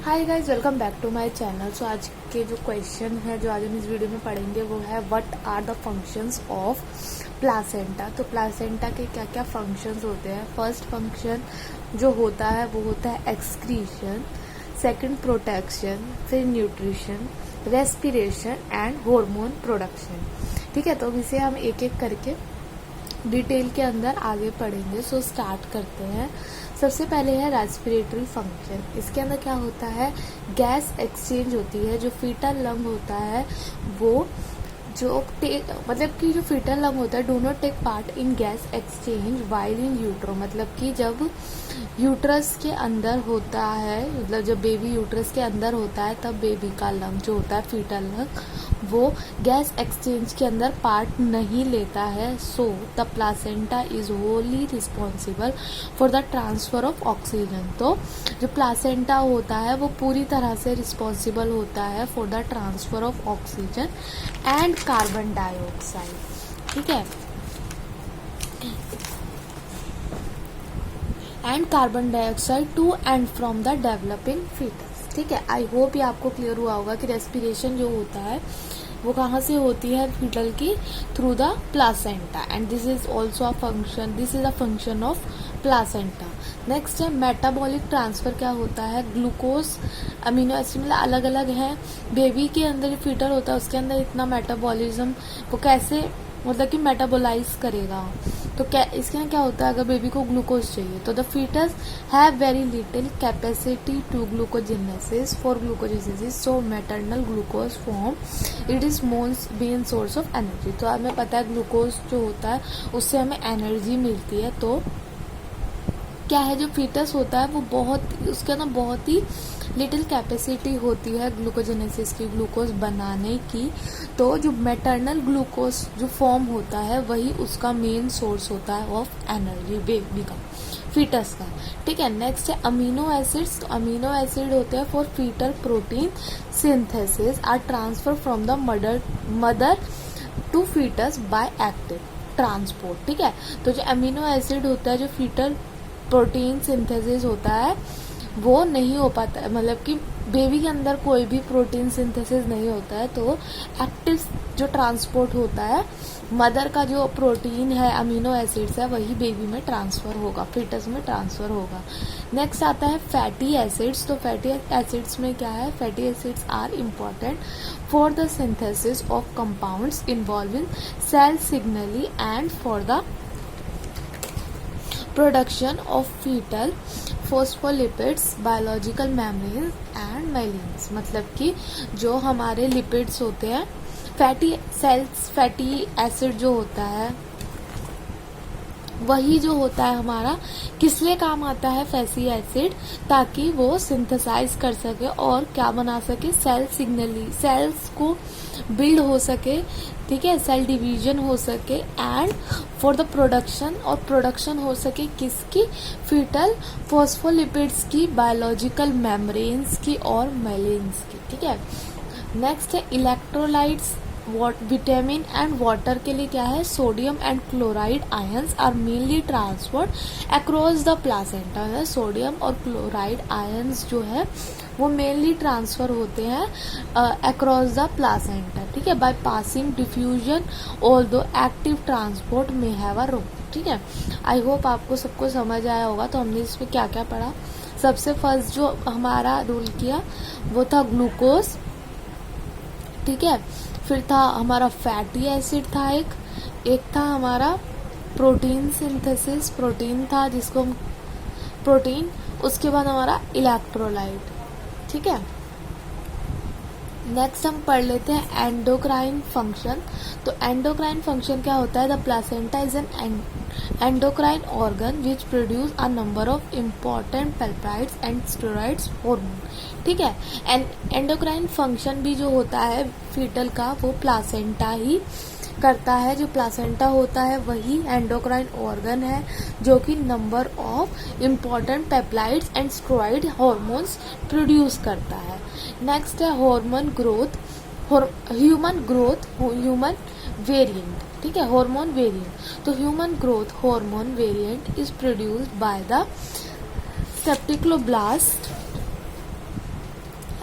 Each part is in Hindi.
Hi guys, welcome back to my channel. So आज के जो क्वेश्चन है जो आज हम इस वीडियो में पढ़ेंगे वो है what are the functions of placenta. तो प्लासेंटा के क्या क्या फंक्शंस होते हैं। फर्स्ट फंक्शन जो होता है वो होता है एक्सक्रीशन, सेकंड प्रोटेक्शन, फिर nutrition, respiration and hormone production. ठीक है, तो अब इसे हम एक एक करके डिटेल के अंदर आगे पढ़ेंगे। सो स्टार्ट करते हैं। सबसे पहले है रेस्पिरेटरी फंक्शन। इसके अंदर क्या होता है, गैस एक्सचेंज होती है। जो फीटल लंग होता है वो मतलब कि जो फीटल लंग होता है do not take part in gas exchange while in utero. मतलब कि जब यूट्रस के अंदर होता है, मतलब जब बेबी यूट्रस के अंदर होता है तब बेबी का लंग जो होता है फीटल लंग वो गैस एक्सचेंज के अंदर पार्ट नहीं लेता है। So the placenta is Holi responsible for the transfer of oxygen. तो जो प्लासेंटा होता है वो पूरी तरह से रिस्पॉन्सिबल होता है for the transfer of oxygen and carbon dioxide. ठीक है, and carbon dioxide to and from the developing foetus. ठीक है, आई होप ये आपको क्लियर हुआ होगा कि रेस्पिरेशन जो होता है वो कहाँ से होती है फीटल की, through the placenta. And this is also a function, this is a function of placenta. Next है मेटाबॉलिक ट्रांसफर। क्या होता है, ग्लूकोज अमीनो एसिड मतलब अलग अलग है। बेबी के अंदर फीटल होता है उसके अंदर इतना मेटाबॉलिज्म वो कैसे मतलब कि मेटाबोलाइज करेगा। तो क्या इसके अंदर क्या होता है, अगर बेबी को ग्लूकोज चाहिए तो the foetus have very little capacity to glucogenesis for glucogenesis. So maternal glucose form it is main source of energy. तो हमें पता है ग्लूकोज जो होता है उससे हमें एनर्जी मिलती है। तो क्या है, जो फीटस होता है वो उसके अंदर बहुत ही लिटिल कैपेसिटी होती है ग्लूकोजेनेसिस की, ग्लूकोज बनाने की। तो जो मैटरनल ग्लूकोज जो फॉर्म होता है वही उसका मेन सोर्स होता है ऑफ एनर्जी बेबी का, फीटस का। ठीक है, नेक्स्ट है अमीनो एसिड्स। तो अमीनो एसिड होते हैं for foetal protein synthesis are transfer from the mother to foetus by active transport. ठीक है, तो जो अमीनो एसिड होता है जो फीटल प्रोटीन सिंथेसिस होता है वो नहीं हो पाता है, मतलब कि बेबी के अंदर कोई भी प्रोटीन सिंथेसिस नहीं होता है। तो एक्टिव जो ट्रांसपोर्ट होता है मदर का जो प्रोटीन है अमीनो एसिड्स है वही बेबी में ट्रांसफर होगा, फीटस में ट्रांसफर होगा। नेक्स्ट आता है फैटी एसिड्स। तो फैटी एसिड्स में क्या है, fatty acids are important for the synthesis of compounds involving cell signalling and for the production of foetal phospholipids biological membranes and myelins. मतलब कि जो हमारे लिपिड्स होते हैं, फैटी एसिड जो होता है वही जो होता है हमारा किस लिए काम आता है, फैटी एसिड, ताकि वो सिंथेसाइज कर सके और क्या बना सके, सेल सिग्नली, सेल्स को बिल्ड हो सके। ठीक है, सेल डिवीजन हो सके एंड फॉर द प्रोडक्शन, और प्रोडक्शन हो सके किसकी, फीटल फॉस्फोलिपिड्स की, बायोलॉजिकल मेम्ब्रेन्स की और मेलिन्स की। ठीक है, नेक्स्ट है इलेक्ट्रोलाइट्स। विटामिन एंड वाटर के लिए क्या है, sodium and chloride ions are mainly transferred across the placenta. Sodium और क्लोराइड आयंस जो है वो मेनली ट्रांसफर होते हैं अक्रॉस द प्लासेंटा। ठीक है, by passing diffusion although active transport में हैव अ रोल। ठीक है, आई होप आपको सबको समझ आया होगा। तो हमने इसमें क्या क्या पढ़ा, सबसे फर्स्ट जो हमारा रोल किया वो था ग्लूकोज। ठीक है, फिर था हमारा फैटी एसिड था, एक था हमारा प्रोटीन सिंथेसिस, प्रोटीन था जिसको हम प्रोटीन, उसके बाद हमारा इलेक्ट्रोलाइट। ठीक है, नेक्स्ट हम पढ़ लेते हैं एंडोक्राइन फंक्शन। तो एंडोक्राइन फंक्शन क्या होता है, the placenta is an endocrine organ which produce a number of important peptides and steroids hormone. ठीक है, एंडोक्राइन फंक्शन भी जो होता है फीटल का वो प्लासेंटा ही करता है। जो प्लासेंटा होता है वही एंडोक्राइन ऑर्गन है जो कि number of important peptides and steroid hormones produce करता है। नेक्स्ट है हार्मोन ग्रोथ, ह्यूमन वेरिएंट। ठीक है, हार्मोन वेरिएंट। तो human growth hormone variant is produced by the सेप्टिक्लोब्लास्ट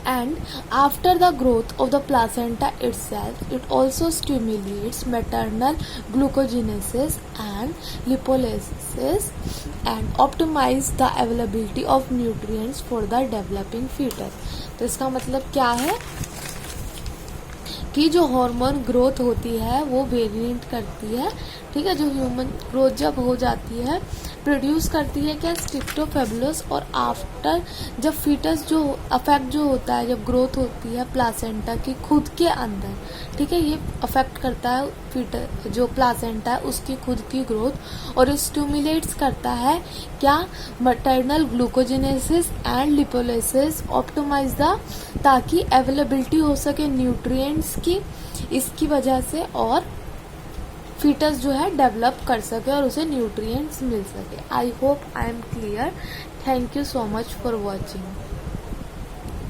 and after the growth of the placenta itself, it also stimulates maternal glucogenesis and lipolysis and optimize the availability of nutrients for the developing fetus. तो इसका मतलब क्या है कि जो हार्मोन ग्रोथ होती है वो वेरिएंट करती है, ठीक है। जो ह्यूमन ग्रोथ जब हो जाती है प्रोड्यूस करती है क्या, स्टिक्टोफेबुलस, और आफ्टर जब फीटस जो अफेक्ट जो होता है, जब ग्रोथ होती है प्लासेंटा की खुद के अंदर, ठीक है, ये अफेक्ट करता है फीटस जो प्लासेंटा है उसकी खुद की ग्रोथ, और स्टिमुलेट्स करता है क्या, maternal glucogenesis and lipolysis, optimise the, ताकि अवेलेबिलिटी हो सके न्यूट्रिएंट्स की, इसकी वजह से, और फीटस जो है डेवलप कर सके और उसे न्यूट्रिएंट्स मिल सके। I hope I am clear. Thank you so much for watching.